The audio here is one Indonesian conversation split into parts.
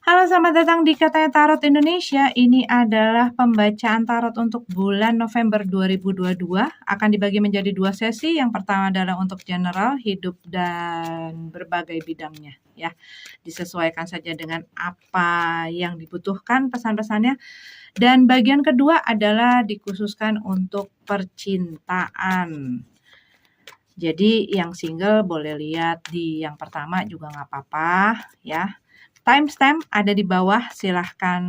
Halo, selamat datang di Katanya Tarot Indonesia. Ini adalah pembacaan tarot untuk bulan November 2022. Akan dibagi menjadi 2 sesi. Yang pertama adalah untuk general, hidup, dan berbagai bidangnya. Ya, disesuaikan saja dengan apa yang dibutuhkan pesan-pesannya. Dan bagian kedua adalah dikhususkan untuk percintaan. Jadi yang single boleh lihat di yang pertama juga nggak apa-apa ya. Timestamp ada di bawah, silahkan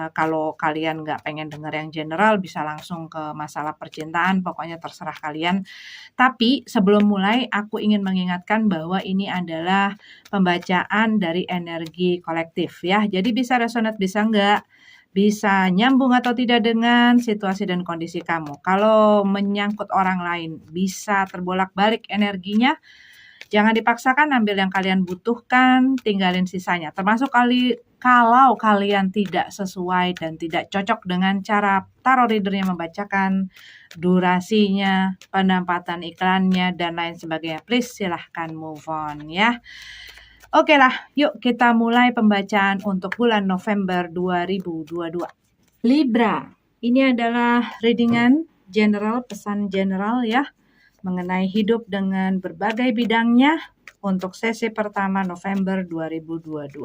kalau kalian nggak pengen denger yang general bisa langsung ke masalah percintaan, pokoknya terserah kalian. Tapi sebelum mulai aku ingin mengingatkan bahwa ini adalah pembacaan dari energi kolektif ya. Jadi bisa resonate bisa enggak, bisa nyambung atau tidak dengan situasi dan kondisi kamu. Kalau menyangkut orang lain bisa terbolak-balik energinya. Jangan dipaksakan, ambil yang kalian butuhkan, tinggalin sisanya. Termasuk kalau kalian tidak sesuai dan tidak cocok dengan cara tarot readernya membacakan, durasinya, penempatan iklannya, dan lain sebagainya. Please silahkan move on ya. Oke lah, yuk kita mulai pembacaan untuk bulan November 2022. Libra, ini adalah readingan general, pesan general ya, mengenai hidup dengan berbagai bidangnya untuk sesi pertama November 2022.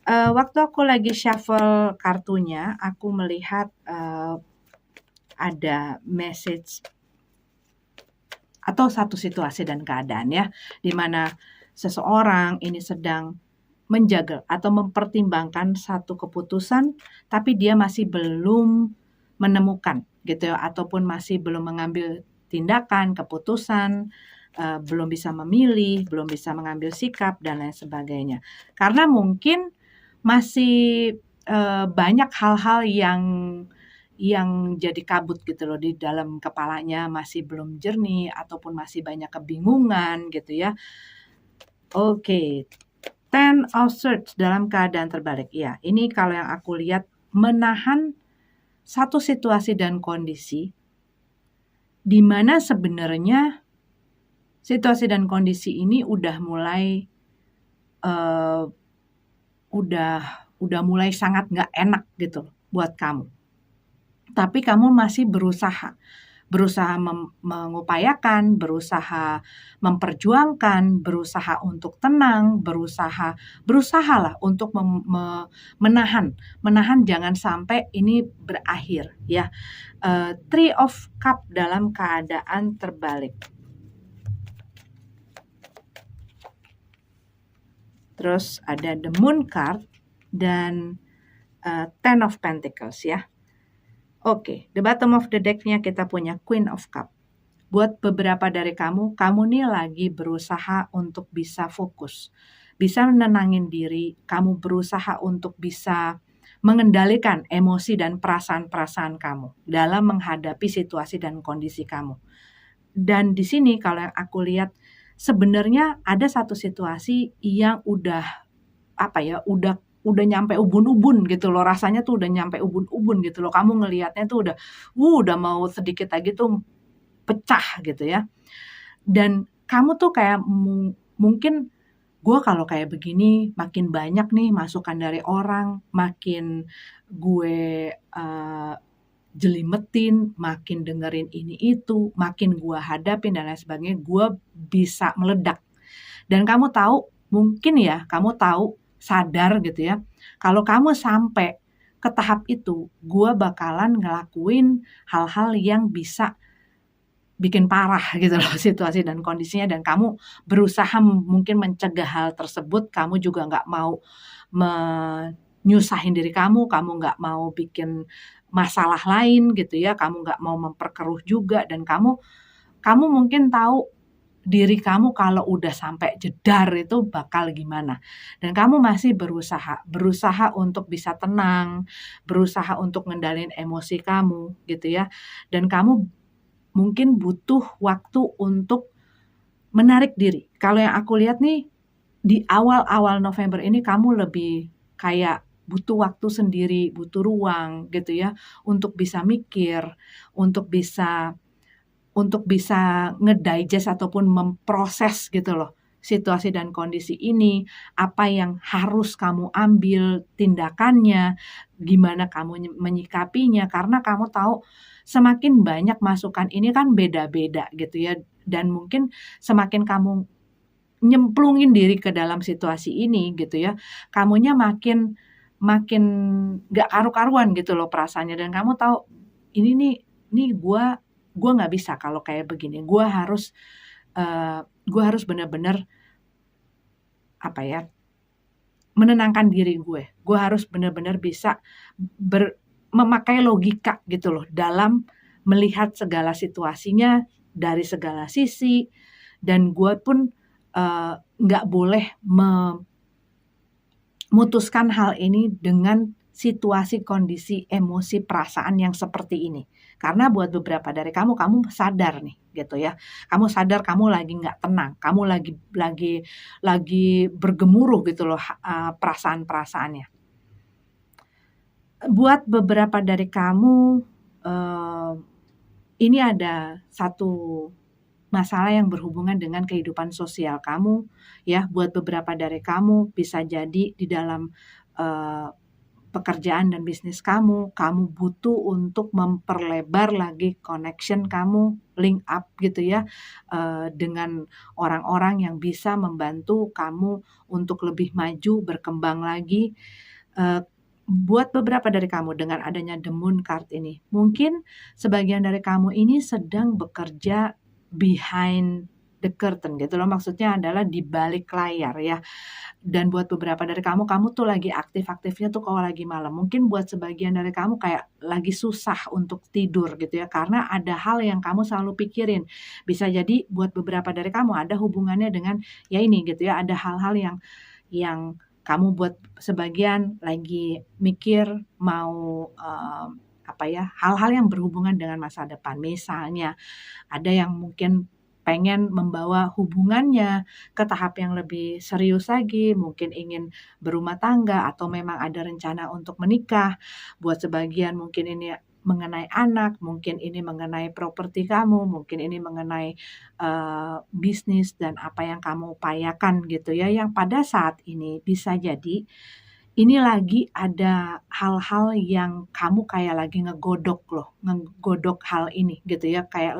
Waktu aku lagi shuffle kartunya, aku melihat ada message atau satu situasi dan keadaan ya, di mana seseorang ini sedang menjaga atau mempertimbangkan satu keputusan, tapi dia masih belum menemukan gitu ya, ataupun masih belum mengambil tindakan, keputusan, belum bisa memilih, belum bisa mengambil sikap, dan lain sebagainya. Karena mungkin masih banyak hal-hal yang jadi kabut gitu loh di dalam kepalanya, masih belum jernih, ataupun masih banyak kebingungan gitu ya. Oke, Ten of Swords dalam keadaan terbalik. Ya, ini kalau yang aku lihat menahan satu situasi dan kondisi di mana sebenarnya situasi dan kondisi ini udah mulai udah mulai sangat nggak enak gitu buat kamu. Tapi kamu masih berusaha mengupayakan, berusaha memperjuangkan, berusaha untuk tenang, berusahalah untuk menahan jangan sampai ini berakhir ya. Three of Cup dalam keadaan terbalik. Terus ada the Moon card dan Ten of Pentacles ya. Oke, the bottom of the deck-nya kita punya Queen of Cup. Buat beberapa dari kamu nih lagi berusaha untuk bisa fokus, bisa menenangin diri, kamu berusaha untuk bisa mengendalikan emosi dan perasaan-perasaan kamu dalam menghadapi situasi dan kondisi kamu. Dan di sini kalau yang aku lihat sebenarnya ada satu situasi yang udah nyampe ubun-ubun gitu loh, rasanya tuh udah nyampe ubun-ubun gitu loh. Kamu ngelihatnya tuh udah mau sedikit lagi tuh pecah gitu ya. Dan kamu tuh kayak mungkin gue kalau kayak begini makin banyak nih masukan dari orang, makin gue jelimetin, makin dengerin ini itu, makin gue hadapin dan lain sebagainya, gue bisa meledak. Dan kamu tahu, mungkin ya kamu tahu, sadar gitu ya, kalau kamu sampai ke tahap itu, gue bakalan ngelakuin hal-hal yang bisa bikin parah gitu loh situasi dan kondisinya, dan kamu berusaha mungkin mencegah hal tersebut. Kamu juga nggak mau menyusahin diri kamu nggak mau bikin masalah lain gitu ya, kamu nggak mau memperkeruh juga, dan kamu mungkin tahu diri kamu kalau udah sampai jedar itu bakal gimana. Dan kamu masih berusaha untuk bisa tenang, berusaha untuk ngendalin emosi kamu gitu ya. Dan kamu mungkin butuh waktu untuk menarik diri. Kalau yang aku lihat nih di awal-awal November ini kamu lebih kayak butuh waktu sendiri, butuh ruang gitu ya, untuk bisa mikir, untuk bisa ngedigest ataupun memproses gitu loh situasi dan kondisi ini, apa yang harus kamu ambil tindakannya, gimana kamu menyikapinya, karena kamu tahu semakin banyak masukan ini kan beda-beda gitu ya, dan mungkin semakin kamu nyemplungin diri ke dalam situasi ini gitu ya, kamunya makin makin nggak karu-karuan gitu loh perasaannya, dan kamu tahu, ini gua nggak bisa kalau kayak begini, gua harus bener-bener, apa ya, menenangkan diri gue harus bener-bener bisa memakai logika gitu loh dalam melihat segala situasinya dari segala sisi, dan gue pun, nggak boleh memutuskan hal ini dengan situasi, kondisi, emosi, perasaan yang seperti ini. Karena buat beberapa dari kamu sadar nih gitu ya, kamu sadar kamu lagi nggak tenang, kamu lagi bergemuruh gitu loh perasaan-perasaannya. Buat beberapa dari kamu, ini ada satu masalah yang berhubungan dengan kehidupan sosial kamu ya. Buat beberapa dari kamu bisa jadi di dalam, pekerjaan dan bisnis kamu butuh untuk memperlebar lagi connection kamu, link up gitu ya, dengan orang-orang yang bisa membantu kamu untuk lebih maju, berkembang lagi. Buat beberapa dari kamu dengan adanya The Moon card ini, mungkin sebagian dari kamu ini sedang bekerja behind the curtain gitu loh, maksudnya adalah di balik layar ya. Dan buat beberapa dari kamu tuh lagi aktif-aktifnya tuh kalau lagi malam. Mungkin buat sebagian dari kamu kayak lagi susah untuk tidur gitu ya, karena ada hal yang kamu selalu pikirin. Bisa jadi buat beberapa dari kamu ada hubungannya dengan ya ini gitu ya, ada hal-hal yang kamu buat sebagian lagi mikir mau, apa ya, hal-hal yang berhubungan dengan masa depan. Misalnya ada yang mungkin pengen membawa hubungannya ke tahap yang lebih serius lagi, mungkin ingin berumah tangga atau memang ada rencana untuk menikah. Buat sebagian mungkin ini mengenai anak, mungkin ini mengenai properti kamu, mungkin ini mengenai, bisnis dan apa yang kamu upayakan gitu ya, yang pada saat ini bisa jadi ini lagi ada hal-hal yang kamu kayak lagi ngegodok loh, ngegodok hal ini gitu ya, kayak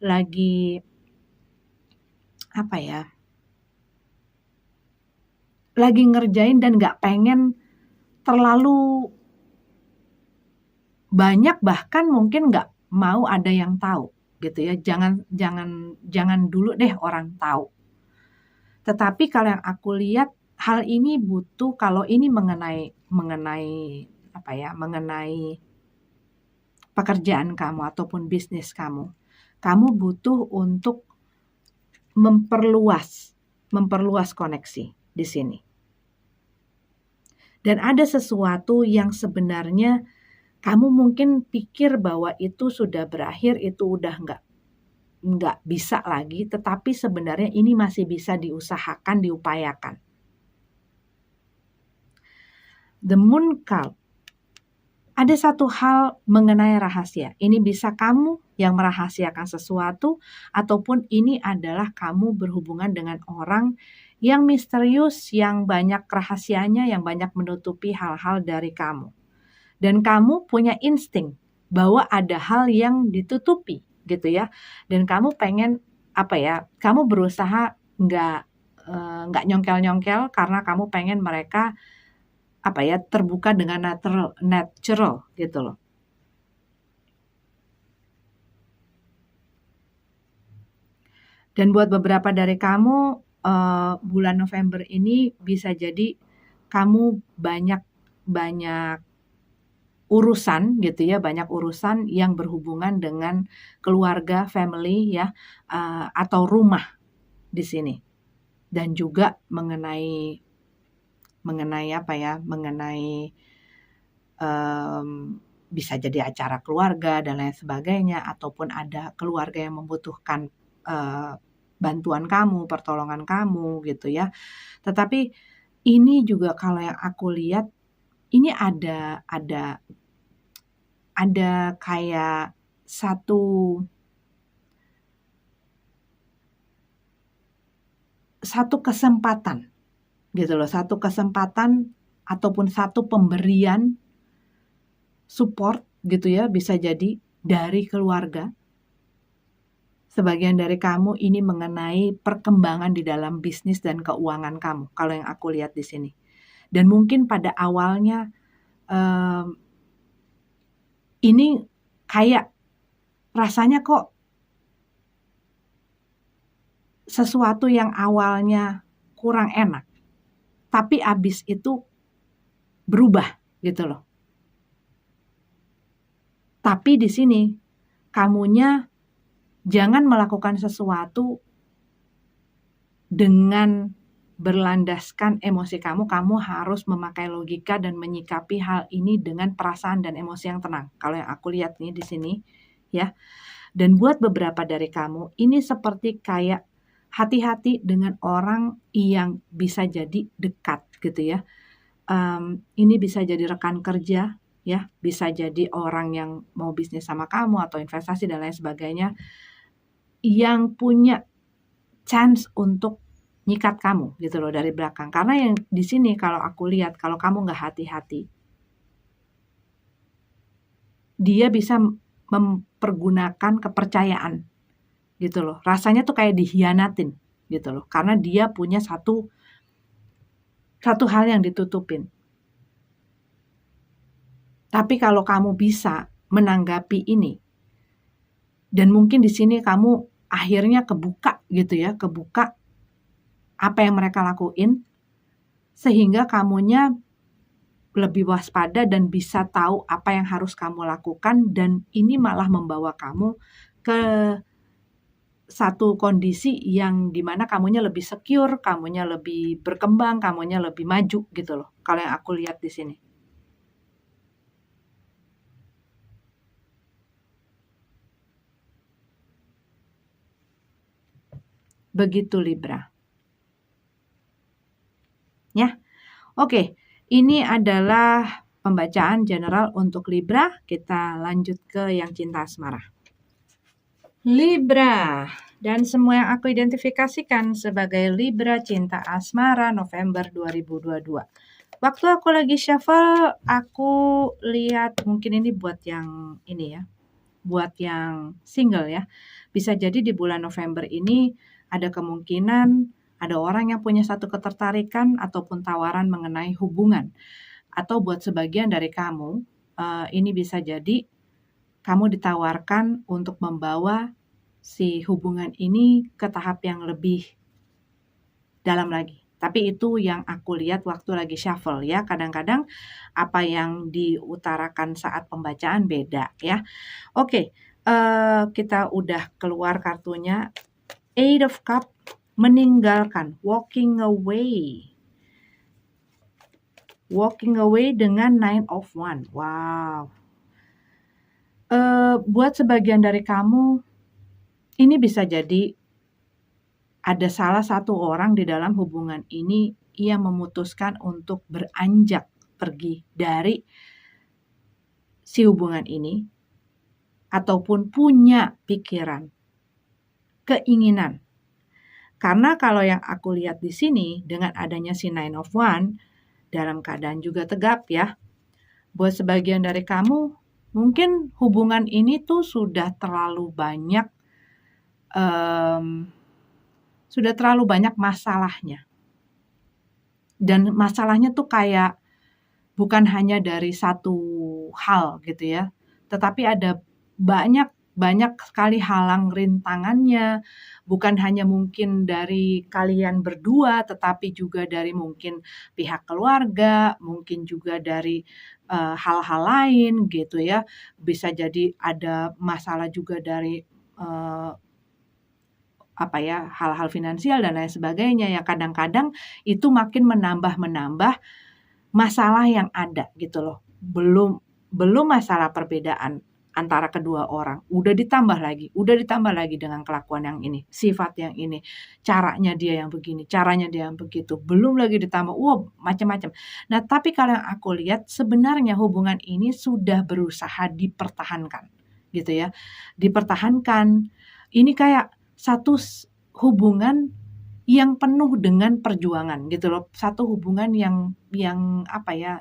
lagi apa ya, lagi ngerjain dan nggak pengen terlalu banyak, bahkan mungkin nggak mau ada yang tahu gitu ya, jangan jangan jangan dulu deh orang tahu. Tetapi kalau yang aku lihat hal ini butuh, kalau ini mengenai mengenai apa ya, mengenai pekerjaan kamu ataupun bisnis kamu butuh untuk memperluas koneksi di sini. Dan ada sesuatu yang sebenarnya kamu mungkin pikir bahwa itu sudah berakhir, itu udah nggak bisa lagi, tetapi sebenarnya ini masih bisa diusahakan, diupayakan. The Moon card, ada satu hal mengenai rahasia. Ini bisa kamu yang merahasiakan sesuatu, ataupun ini adalah kamu berhubungan dengan orang yang misterius, yang banyak rahasianya, yang banyak menutupi hal-hal dari kamu. Dan kamu punya insting bahwa ada hal yang ditutupi gitu ya. Dan kamu pengen apa ya? Kamu berusaha nggak nyongkel-nyongkel karena kamu pengen mereka apa ya, terbuka dengan natural gitu loh. Dan buat beberapa dari kamu, bulan November ini bisa jadi kamu banyak urusan gitu ya, banyak urusan yang berhubungan dengan keluarga, family ya, atau rumah di sini. Dan juga mengenai apa ya, mengenai, bisa jadi acara keluarga dan lain sebagainya, ataupun ada keluarga yang membutuhkan, bantuan kamu, pertolongan kamu gitu ya. Tetapi ini juga kalau yang aku lihat, ini ada kayak satu kesempatan gitu loh, satu kesempatan ataupun satu pemberian support gitu ya, bisa jadi dari keluarga. Sebagian dari kamu ini mengenai perkembangan di dalam bisnis dan keuangan kamu, kalau yang aku lihat di sini. Dan mungkin pada awalnya ini kayak rasanya kok sesuatu yang awalnya kurang enak, tapi abis itu berubah gitu loh. Tapi di sini kamunya jangan melakukan sesuatu dengan berlandaskan emosi kamu. Kamu harus memakai logika dan menyikapi hal ini dengan perasaan dan emosi yang tenang. Kalau yang aku lihat nih di sini ya. Dan buat beberapa dari kamu ini seperti kayak hati-hati dengan orang yang bisa jadi dekat gitu ya. Ini bisa jadi rekan kerja ya, bisa jadi orang yang mau bisnis sama kamu atau investasi dan lain sebagainya, yang punya chance untuk nyikat kamu gitu loh dari belakang. Karena yang di sini kalau aku lihat, kalau kamu nggak hati-hati, dia bisa mempergunakan kepercayaan gitu loh. Rasanya tuh kayak dihianatin gitu loh. Karena dia punya satu hal yang ditutupin. Tapi kalau kamu bisa menanggapi ini, dan mungkin di sini kamu akhirnya kebuka gitu ya, kebuka apa yang mereka lakuin, sehingga kamunya lebih waspada dan bisa tahu apa yang harus kamu lakukan, dan ini malah membawa kamu ke satu kondisi yang dimana kamunya lebih secure, kamunya lebih berkembang, kamunya lebih maju gitu loh. Kalau yang aku lihat di sini. Begitu Libra. Ya. Oke, ini adalah pembacaan general untuk Libra. Kita lanjut ke yang cinta asmara. Libra, dan semua yang aku identifikasikan sebagai Libra cinta asmara November 2022. Waktu aku lagi shuffle, aku lihat mungkin ini buat yang ini ya, buat yang single ya. Bisa jadi di bulan November ini ada kemungkinan ada orang yang punya satu ketertarikan ataupun tawaran mengenai hubungan. Atau buat sebagian dari kamu, ini bisa jadi kamu ditawarkan untuk membawa si hubungan ini ke tahap yang lebih dalam lagi. Tapi itu yang aku lihat waktu lagi shuffle ya. Kadang-kadang apa yang diutarakan saat pembacaan beda ya. Oke, kita udah keluar kartunya. Eight of Cups, meninggalkan, walking away. Walking away dengan Nine of Wands. Wow. Buat sebagian dari kamu, ini bisa jadi ada salah satu orang di dalam hubungan ini yang memutuskan untuk beranjak pergi dari si hubungan ini, ataupun punya pikiran, keinginan. Karena kalau yang aku lihat di sini dengan adanya si Nine of Wands dalam keadaan juga tegap ya. Buat sebagian dari kamu mungkin hubungan ini tuh sudah terlalu banyak masalahnya. Dan masalahnya tuh kayak bukan hanya dari satu hal gitu ya. Tetapi ada banyak sekali halang rintangannya, bukan hanya mungkin dari kalian berdua, tetapi juga dari mungkin pihak keluarga, mungkin juga dari hal-hal lain gitu ya. Bisa jadi ada masalah juga dari hal-hal finansial dan lain sebagainya ya. Kadang-kadang itu makin menambah masalah yang ada gitu loh. Belum masalah perbedaan antara kedua orang, udah ditambah lagi dengan kelakuan yang ini, sifat yang ini, caranya dia yang begini, caranya dia yang begitu, belum lagi ditambah, macam-macam. Nah, tapi kalau yang aku lihat sebenarnya hubungan ini sudah berusaha dipertahankan, gitu ya, dipertahankan. Ini kayak satu hubungan yang penuh dengan perjuangan gitu loh. Satu hubungan yang apa ya,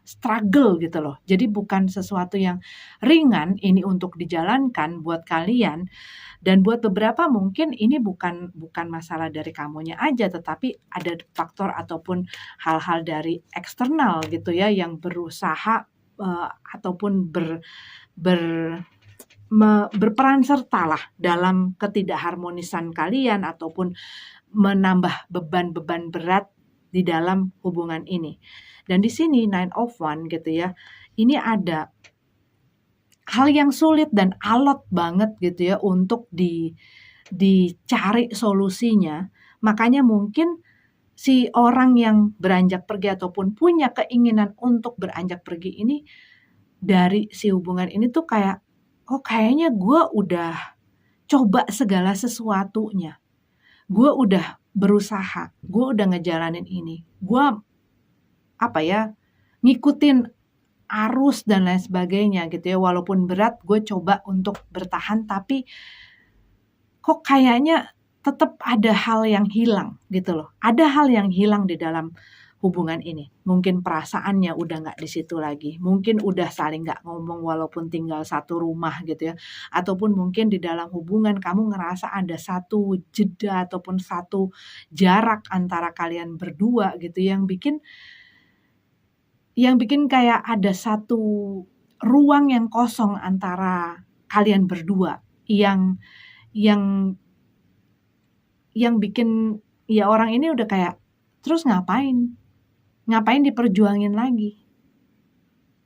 struggle gitu loh. Jadi bukan sesuatu yang ringan ini untuk dijalankan buat kalian, dan buat beberapa mungkin ini bukan masalah dari kamunya aja, tetapi ada faktor ataupun hal-hal dari eksternal gitu ya yang berusaha, ataupun berperan sertalah dalam ketidakharmonisan kalian ataupun menambah beban-beban berat di dalam hubungan ini. Dan di sini Nine of Wands gitu ya, ini ada hal yang sulit dan alot banget gitu ya untuk dicari solusinya. Makanya mungkin si orang yang beranjak pergi ataupun punya keinginan untuk beranjak pergi ini dari si hubungan ini tuh kayak, oh kayaknya gue udah coba segala sesuatunya. Gue udah berusaha, gue udah ngejalanin ini. Gue apa ya, ngikutin arus dan lain sebagainya gitu ya. Walaupun berat, gue coba untuk bertahan, tapi kok kayaknya tetap ada hal yang hilang gitu loh. Ada hal yang hilang di dalam hubungan ini. Mungkin perasaannya udah nggak di situ lagi. Mungkin udah saling nggak ngomong walaupun tinggal satu rumah gitu ya. Ataupun mungkin di dalam hubungan kamu ngerasa ada satu jeda ataupun satu jarak antara kalian berdua gitu yang bikin kayak ada satu ruang yang kosong antara kalian berdua yang bikin ya orang ini udah kayak terus ngapain diperjuangin lagi.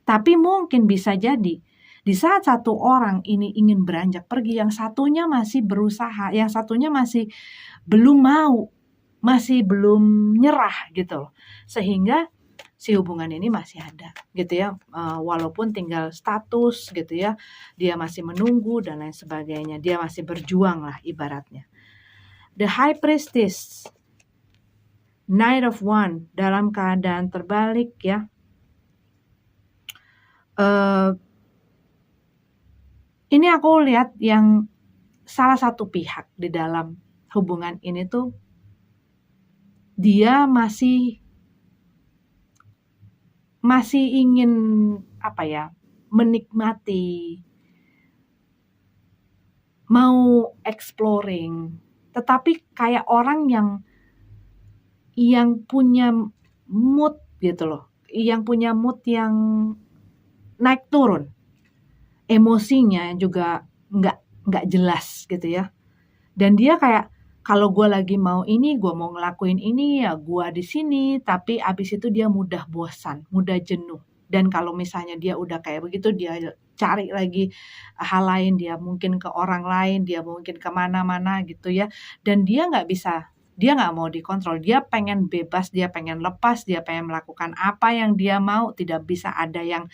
Tapi mungkin bisa jadi di saat satu orang ini ingin beranjak pergi, yang satunya masih berusaha, yang satunya masih belum mau, masih belum nyerah gitu loh. Sehingga si hubungan ini masih ada gitu ya, walaupun tinggal status gitu ya, dia masih menunggu dan lain sebagainya, dia masih berjuang lah ibaratnya. The High Priestess, Knight of Wands dalam keadaan terbalik ya. Ini aku lihat yang salah satu pihak di dalam hubungan ini tuh dia masih ingin apa ya, menikmati, mau exploring, tetapi kayak orang yang punya mood gitu loh, yang punya mood yang naik turun, emosinya juga nggak jelas gitu ya. Dan dia kayak kalau gue lagi mau ini, gue mau ngelakuin ini ya gue di sini, tapi abis itu dia mudah bosan, mudah jenuh. Dan kalau misalnya dia udah kayak begitu, dia cari lagi hal lain, dia mungkin ke orang lain, dia mungkin kemana-mana gitu ya. Dan dia nggak mau dikontrol, dia pengen bebas, dia pengen lepas, dia pengen melakukan apa yang dia mau, tidak bisa ada yang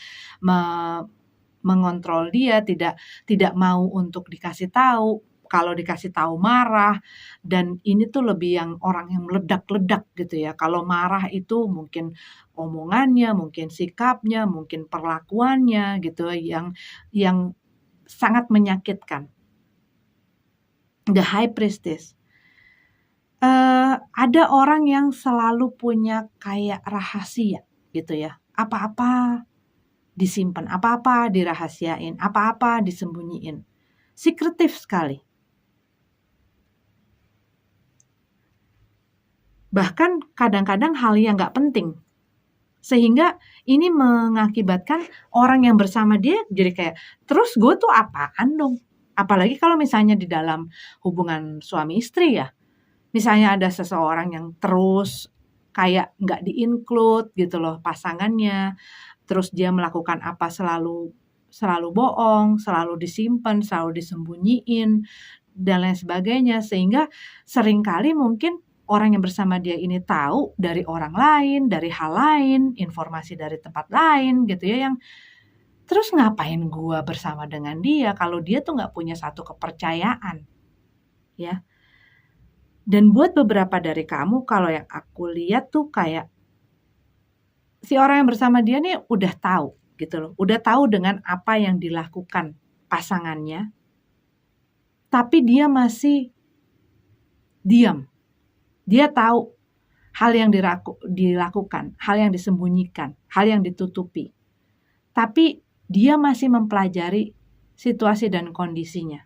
mengontrol dia, tidak mau untuk dikasih tahu. Kalau dikasih tahu marah, dan ini tuh lebih yang orang yang meledak-ledak gitu ya. Kalau marah itu mungkin omongannya, mungkin sikapnya, mungkin perlakuannya gitu yang sangat menyakitkan. The High Priestess. Ada orang yang selalu punya kayak rahasia gitu ya. Apa-apa disimpan, apa-apa dirahasiain, apa-apa disembunyiin. Sekretif sekali. Bahkan kadang-kadang hal yang nggak penting. Sehingga ini mengakibatkan orang yang bersama dia jadi kayak, terus gue tuh apaan dong? Apalagi kalau misalnya di dalam hubungan suami istri ya. Misalnya ada seseorang yang terus kayak nggak di-include gitu loh pasangannya. Terus dia melakukan apa selalu bohong, selalu disimpan, selalu disembunyiin, dan lain sebagainya. Sehingga seringkali mungkin orang yang bersama dia ini tahu dari orang lain, dari hal lain, informasi dari tempat lain gitu ya, yang terus ngapain gua bersama dengan dia kalau dia tuh nggak punya satu kepercayaan ya. Dan buat beberapa dari kamu, kalau yang aku lihat tuh kayak si orang yang bersama dia nih udah tahu gitu loh, udah tahu dengan apa yang dilakukan pasangannya, tapi dia masih diam. Dia tahu hal yang dilakukan, hal yang disembunyikan, hal yang ditutupi. Tapi dia masih mempelajari situasi dan kondisinya.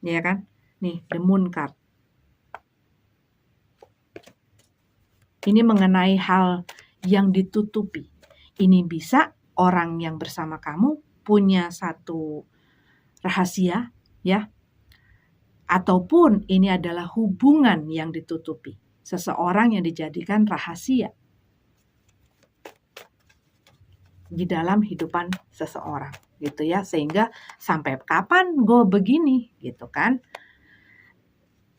Ya kan? Nih, the moon card. Ini mengenai hal yang ditutupi. Ini bisa orang yang bersama kamu punya satu rahasia, ya. Ataupun ini adalah hubungan yang ditutupi. Seseorang yang dijadikan rahasia di dalam hidupan seseorang, gitu ya. Sehingga sampai kapan gue begini, gitu kan.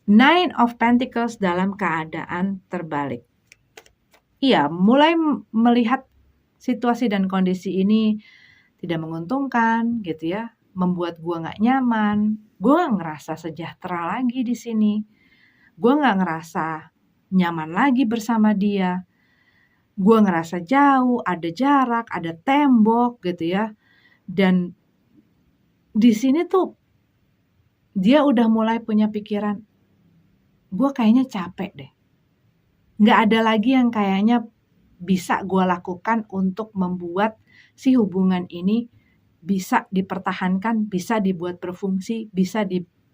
Nine of Pentacles dalam keadaan terbalik. Iya, mulai melihat situasi dan kondisi ini tidak menguntungkan, gitu ya, membuat gue nggak nyaman, gue nggak ngerasa sejahtera lagi di sini, gue nggak ngerasa nyaman lagi bersama dia, gue ngerasa jauh, ada jarak, ada tembok, gitu ya, dan di sini tuh dia udah mulai punya pikiran, gue kayaknya capek deh. Nggak ada lagi yang kayaknya bisa gue lakukan untuk membuat si hubungan ini bisa dipertahankan, bisa dibuat berfungsi, bisa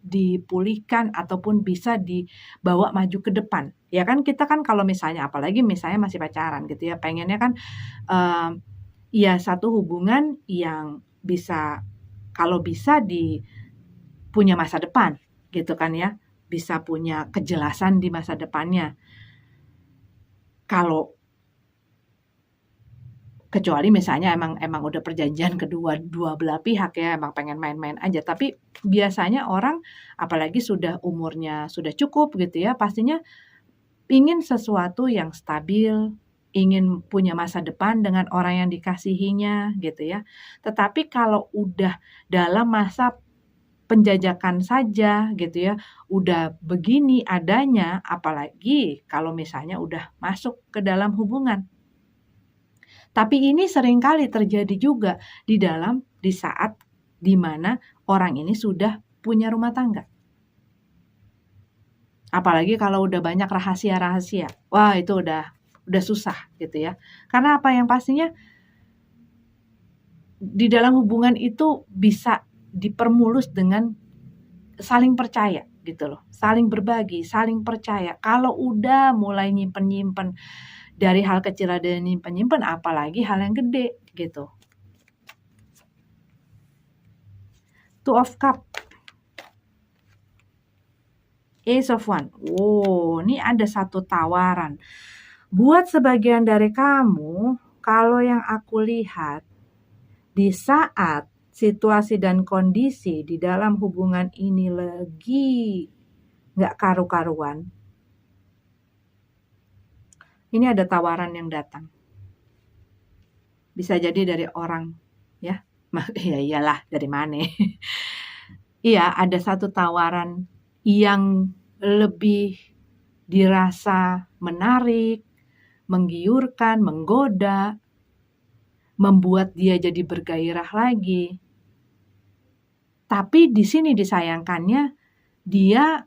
dipulihkan, ataupun bisa dibawa maju ke depan. Ya kan kita kan kalau misalnya, apalagi misalnya masih pacaran gitu ya, pengennya kan ya satu hubungan yang bisa, kalau bisa punya masa depan gitu kan ya, bisa punya kejelasan di masa depannya. Kalau kecuali misalnya emang udah perjanjian dua belah pihak ya, emang pengen main-main aja. Tapi biasanya orang apalagi sudah umurnya sudah cukup gitu ya, pastinya ingin sesuatu yang stabil, ingin punya masa depan dengan orang yang dikasihinya gitu ya. Tetapi kalau udah dalam masa penjajakan saja gitu ya, udah begini adanya, apalagi kalau misalnya udah masuk ke dalam hubungan. Tapi ini seringkali terjadi juga di saat di mana orang ini sudah punya rumah tangga. Apalagi kalau udah banyak rahasia-rahasia. Wah, itu udah susah gitu ya. Karena apa yang pastinya di dalam hubungan itu bisa dipermulus dengan saling percaya gitu loh. Saling berbagi, saling percaya. Kalau udah mulai nyimpen-nyimpen dari hal kecil ada nyimpen-nyimpen, apalagi hal yang gede gitu. Two of Cup, Ace of One. Wow, ini ada satu tawaran. Buat sebagian dari kamu, kalau yang aku lihat, di saat situasi dan kondisi di dalam hubungan ini lagi nggak karu-karuan, ini ada tawaran yang datang. Bisa jadi dari orang, ya. Ya iyalah, dari mana? Iya, ada satu tawaran yang lebih dirasa menarik, menggiurkan, menggoda, membuat dia jadi bergairah lagi. Tapi di sini disayangkannya, dia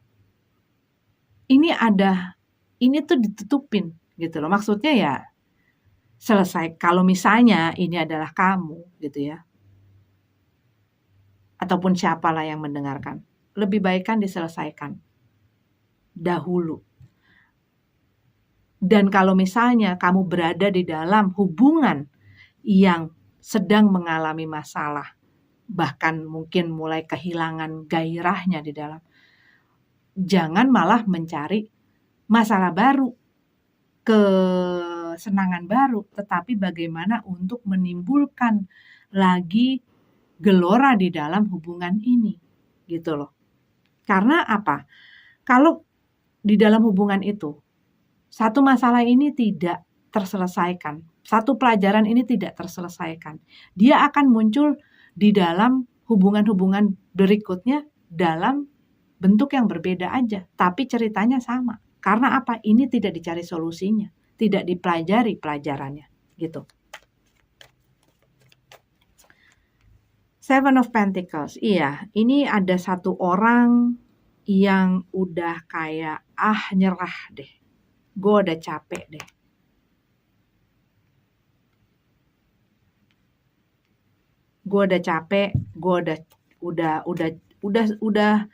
ini tuh ditutupin gitu loh. Maksudnya ya selesai, kalau misalnya ini adalah kamu gitu ya, ataupun siapalah yang mendengarkan, lebih baik kan diselesaikan dahulu. Dan kalau misalnya kamu berada di dalam hubungan yang sedang mengalami masalah, bahkan mungkin mulai kehilangan gairahnya di dalam, jangan malah mencari masalah baru, kesenangan baru, tetapi bagaimana untuk menimbulkan lagi gelora di dalam hubungan ini gitu loh. Karena apa? Kalau di dalam hubungan itu satu masalah ini tidak terselesaikan, satu pelajaran ini tidak terselesaikan, dia akan muncul di dalam hubungan-hubungan berikutnya dalam bentuk yang berbeda aja, tapi ceritanya sama. Karena apa? Ini tidak dicari solusinya, tidak dipelajari pelajarannya, gitu. Seven of Pentacles, iya, ini ada satu orang yang udah kayak, nyerah deh, gue udah capek deh. Gue udah capek, gue udah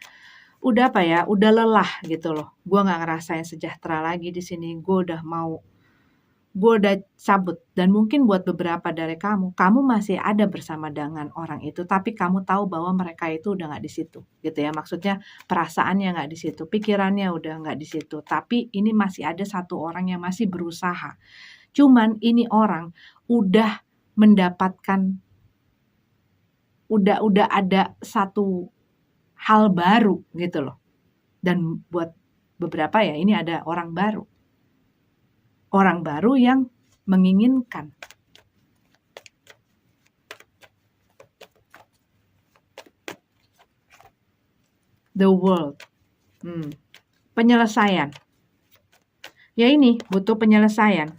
apa ya, udah lelah gitu loh. Gue nggak ngerasain sejahtera lagi di sini. Gue udah cabut. Dan mungkin buat beberapa dari kamu masih ada bersama dengan orang itu, tapi kamu tahu bahwa mereka itu udah nggak di situ, gitu ya. Maksudnya perasaannya nggak di situ, pikirannya udah nggak di situ. Tapi ini masih ada satu orang yang masih berusaha. Cuman ini orang udah mendapatkan, udah ada satu hal baru gitu loh. Dan buat beberapa ya ini ada orang baru. Orang baru yang menginginkan. The world. Penyelesaian. Ya ini butuh penyelesaian.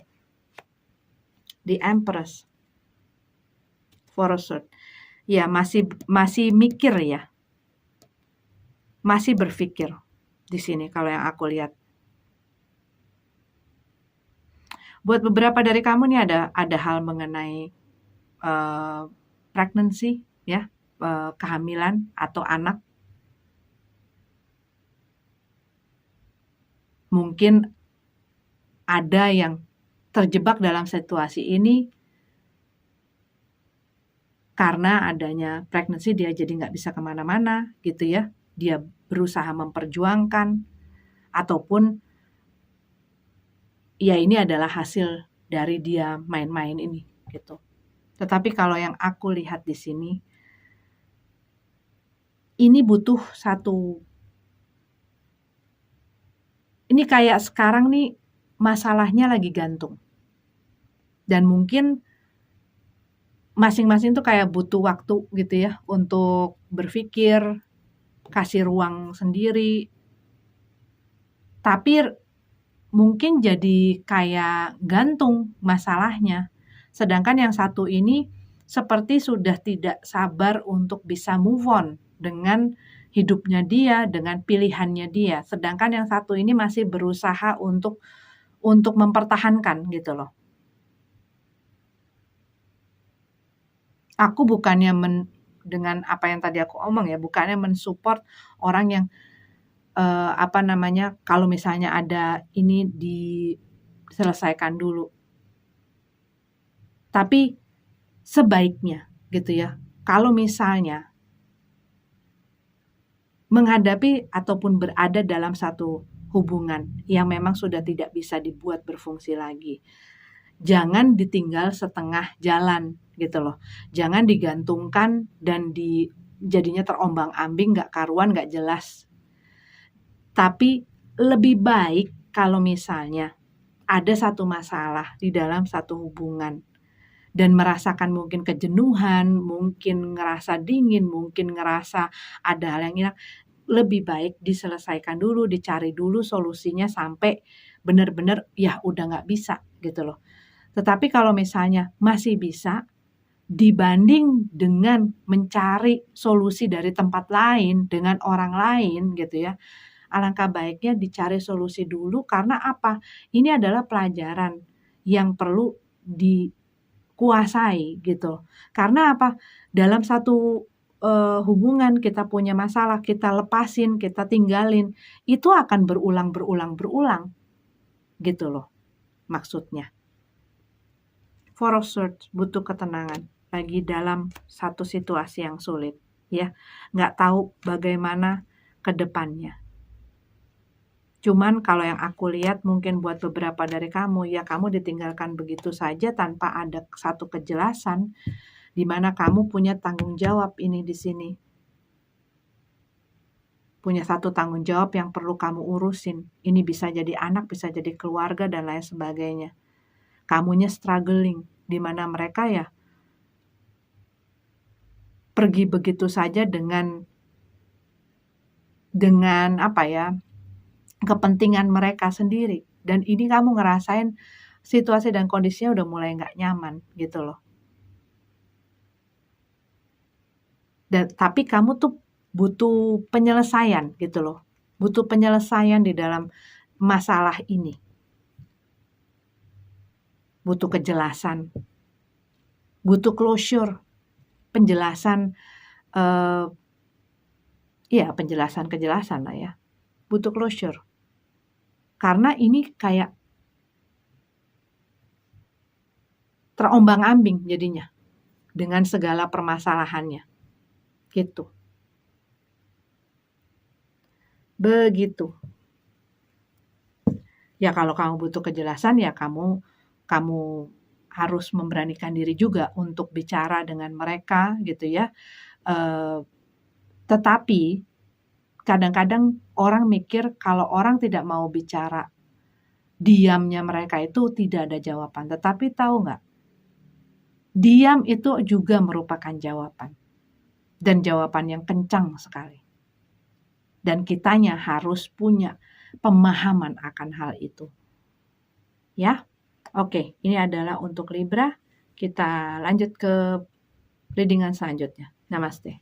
The Empress. For a sword. Ya masih mikir ya. Masih berpikir di sini kalau yang aku lihat. Buat beberapa dari kamu nih ada hal mengenai pregnancy ya, kehamilan atau anak. Mungkin ada yang terjebak dalam situasi ini karena adanya pregnancy, dia jadi nggak bisa kemana-mana gitu ya. Dia berusaha memperjuangkan, ataupun ya ini adalah hasil dari dia main-main ini gitu. Tetapi kalau yang aku lihat di sini, ini butuh satu, ini kayak sekarang nih masalahnya lagi gantung. Dan mungkin masing-masing tuh kayak butuh waktu gitu ya untuk berpikir, kasih ruang sendiri. Tapi mungkin jadi kayak gantung masalahnya. Sedangkan yang satu ini seperti sudah tidak sabar untuk bisa move on dengan hidupnya dia, dengan pilihannya dia. Sedangkan yang satu ini masih berusaha untuk mempertahankan gitu loh. Aku bukannya dengan apa yang tadi aku omong ya, bukannya mensupport orang yang kalau misalnya ada ini diselesaikan dulu. Tapi sebaiknya gitu ya, kalau misalnya menghadapi ataupun berada dalam satu hubungan yang memang sudah tidak bisa dibuat berfungsi lagi, jangan ditinggal setengah jalan gitu loh. Jangan digantungkan dan jadinya terombang-ambing, nggak karuan, nggak jelas. Tapi lebih baik kalau misalnya ada satu masalah di dalam satu hubungan dan merasakan mungkin kejenuhan, mungkin ngerasa dingin, mungkin ngerasa ada hal yang hilang, lebih baik diselesaikan dulu, dicari dulu solusinya sampai benar-benar ya udah nggak bisa gitu loh. Tetapi kalau misalnya masih bisa, dibanding dengan mencari solusi dari tempat lain, dengan orang lain gitu ya, alangkah baiknya dicari solusi dulu. Karena apa? Ini adalah pelajaran yang perlu dikuasai gitu. Karena apa? Dalam satu hubungan kita punya masalah, kita lepasin, kita tinggalin, itu akan berulang gitu loh maksudnya. Four of Swords butuh ketenangan lagi dalam satu situasi yang sulit ya, nggak tahu bagaimana ke depannya. Cuman kalau yang aku lihat mungkin buat beberapa dari kamu, ya kamu ditinggalkan begitu saja tanpa ada satu kejelasan di mana kamu punya tanggung jawab ini di sini. Punya satu tanggung jawab yang perlu kamu urusin. Ini bisa jadi anak, bisa jadi keluarga dan lain sebagainya. Kamunya struggling, di mana mereka ya pergi begitu saja dengan apa ya, kepentingan mereka sendiri. Dan ini kamu ngerasain situasi dan kondisinya udah mulai nggak nyaman gitu loh. Tapi kamu tuh butuh penyelesaian gitu loh. butuh penyelesaian di dalam masalah ini. Butuh kejelasan, butuh closure, penjelasan, penjelasan lah ya. Butuh closure. Karena ini kayak terombang-ambing jadinya dengan segala permasalahannya. Gitu. Begitu. Ya kalau kamu butuh kejelasan ya kamu harus memberanikan diri juga untuk bicara dengan mereka gitu ya. Tetapi kadang-kadang orang mikir kalau orang tidak mau bicara, diamnya mereka itu tidak ada jawaban. Tetapi tahu nggak? Diam itu juga merupakan jawaban. Dan jawaban yang kencang sekali. Dan kitanya harus punya pemahaman akan hal itu. Ya, oke, ini adalah untuk Libra. Kita lanjut ke readingan selanjutnya. Namaste.